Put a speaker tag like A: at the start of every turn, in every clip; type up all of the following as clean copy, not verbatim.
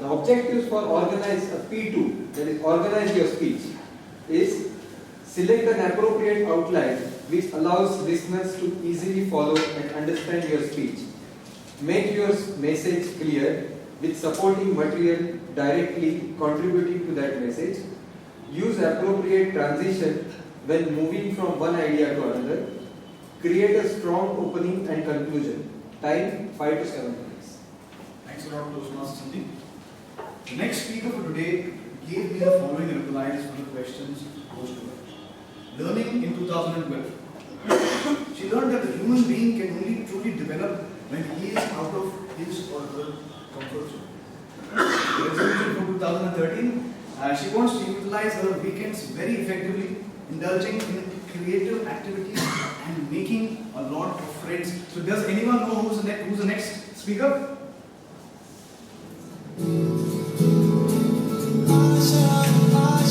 A: The objectives for organize a P2, that is organize your speech, is select an appropriate outline which allows listeners to easily follow and understand your speech. Make your message clear with supporting material directly contributing to that message. Use appropriate transition when moving from one idea to another. Create a strong opening and conclusion. Time 5 to 7 minutes.
B: Thanks a lot, Toastmaster Sandeep. The next speaker for today gave me the following replies for the questions posed to her. Learning in 2012. She learned that the human being can only truly develop when he is out of his or her comfort zone. Resolution for 2013. She wants to utilize her weekends very effectively, indulging in creative activities and making a lot of friends. So does anyone know who's the next speaker?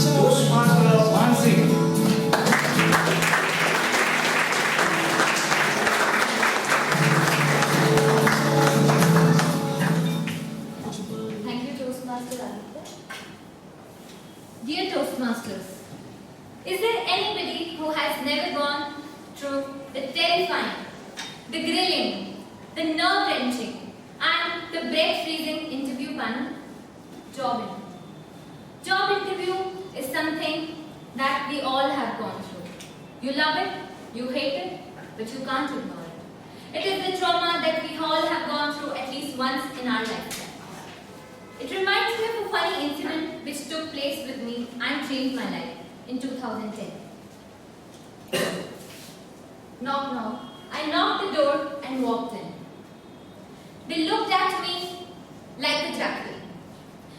B: Toastmaster Mansi.
C: Dear Toastmasters, is there anybody who has never gone through the terrifying, the grilling, the nerve-wrenching and the breath-freezing interview panel? Job interview. Job interview is something that we all have gone through. You love it, you hate it, but you can't ignore it. It is the trauma that we all have gone through at least once in our lifetime. It reminds me of a funny incident which took place with me and changed my life in 2010. Knock, knock. I knocked the door and walked in. They looked at me like a jackal.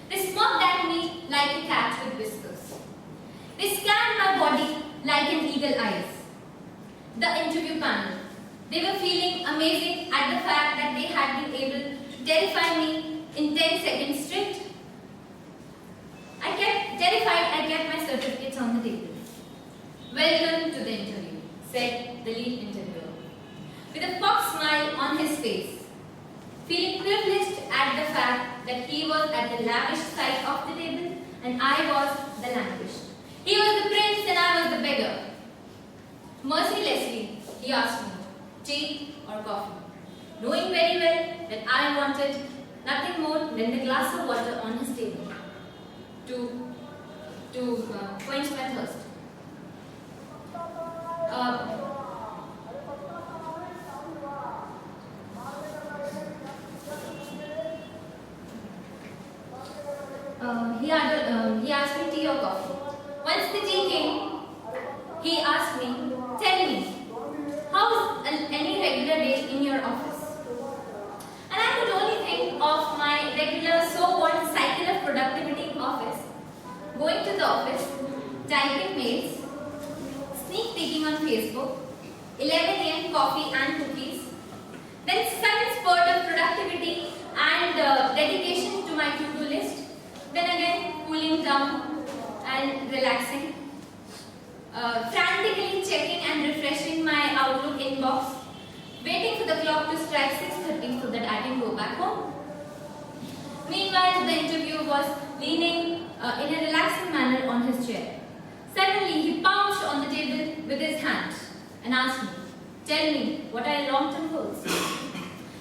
C: They smirked at me like a cat with whiskers. They scanned my body like an eagle eyes. The interview panel. They were feeling amazing at the fact that they had been able to terrify me in 10 seconds straight. I kept terrified. I kept my certificates on the table. Welcome to the interview, said the lead interviewer, with a puff smile on his face, feeling privileged at the fact that he was at the lavish side of the table and I was the languished. He was the prince and I was the beggar. Mercilessly, he asked me, tea or coffee, knowing very well that I wanted nothing more than the glass of water on his table to quench my thirst. He asked me tea or coffee. Once the tea came, he asked me, tell me, how's any regular day in your office? And I could only think of my regular so-called cycle of productivity in office, going to the office, typing mails, sneak peeking on Facebook, 11 a.m. coffee and cookies, then sudden spurt of productivity and dedication to my to-do list, then again cooling down and relaxing, frantically checking and refreshing my Outlook inbox, waiting for the clock to strike 6:30 so that I can go back home. Meanwhile, the interviewer was leaning in a relaxing manner on his chair. Suddenly, he pounced on the table with his hand and asked me, tell me, what are your long-term goals?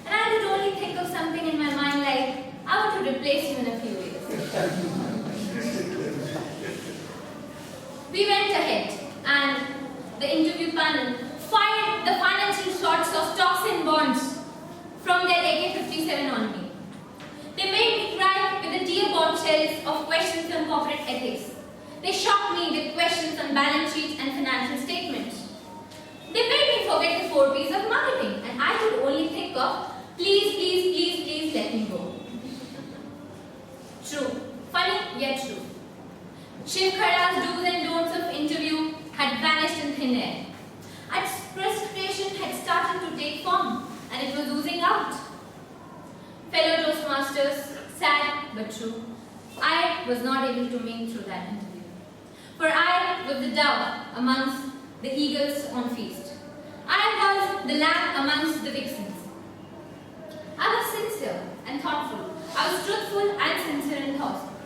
C: And I could only think of something in my mind like, I want to replace you in a few years. We went ahead and the interview panel fired the financial shots of stocks and bonds from their AK-57 on me. They made me cry with the dear bombshells of questions on corporate ethics. They shocked me with questions on balance sheets and financial statements. They made me forget the 4 P's of marketing and I could only think of, please, please, please, please let me go. True. Funny yet true. Shiv Khada's do's and don'ts of interview had vanished in thin air. Its frustration had started to take form and it was oozing out. Fellow Toastmasters, sad but true, I was not able to make through that interview. For I was the dove amongst the eagles on feast. I was the lamb amongst the vixens. I was sincere and thoughtful. I was truthful and sincere in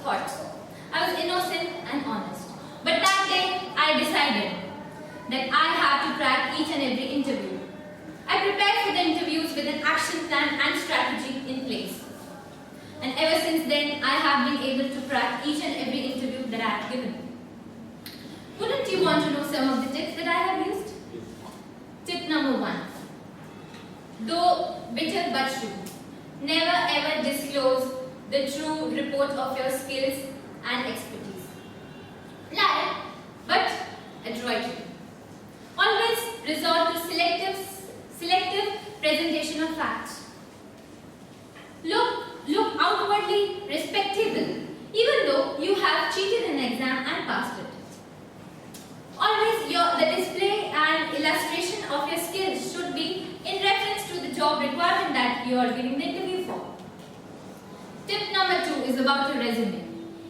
C: thought so. I was innocent and honest. But that day, I decided that I have to crack each and every interview. I prepared for the interviews with an action plan and strategy in place. And ever since then, I have been able to crack each and every interview that I have given. Wouldn't you want to know some of the tips that I have used? Tip number 1. Though bitter but true. Never ever disclose the true report of your skills and expertise. Lie, but adroitly. Always resort to selective presentation of facts. Look outwardly respectable, even though you have cheated an exam and passed it. Always the display and illustration of your skills should be in reference to the job requirement that you are giving the interview for. Tip number 2 is about your resume.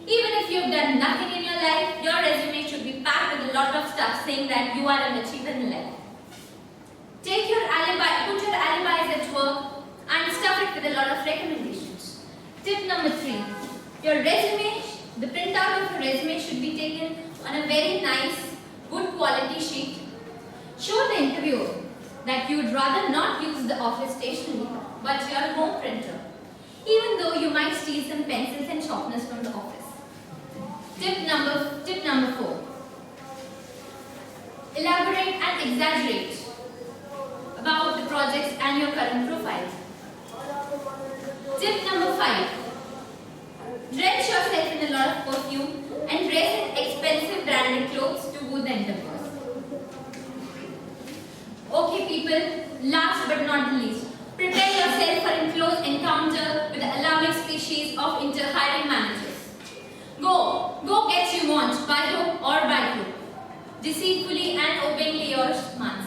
C: Even if you have done nothing in your life, your resume should be packed with a lot of stuff saying that you are an achiever in life. Take your alibi, put your alibis at work and stuff it with a lot of recommendations. Tip number 3, your resume, the printout of your resume should be taken on a very nice, good quality sheet. Show the interviewer that you would rather not use the office stationery but your home printer, even though you might steal some pencils and sharpeners from the office. Tip number 4. Elaborate and exaggerate about the projects and your current profile. Tip number 5. Drench yourself in a lot of perfume and dress in expensive branded clothes to woo the interviewers. Okay people, last but not the least, prepare yourself for a close encounter with the alarming species of hiring managers. Go get you want, by hook or by crook. Deceitfully and obeyingly yours, man.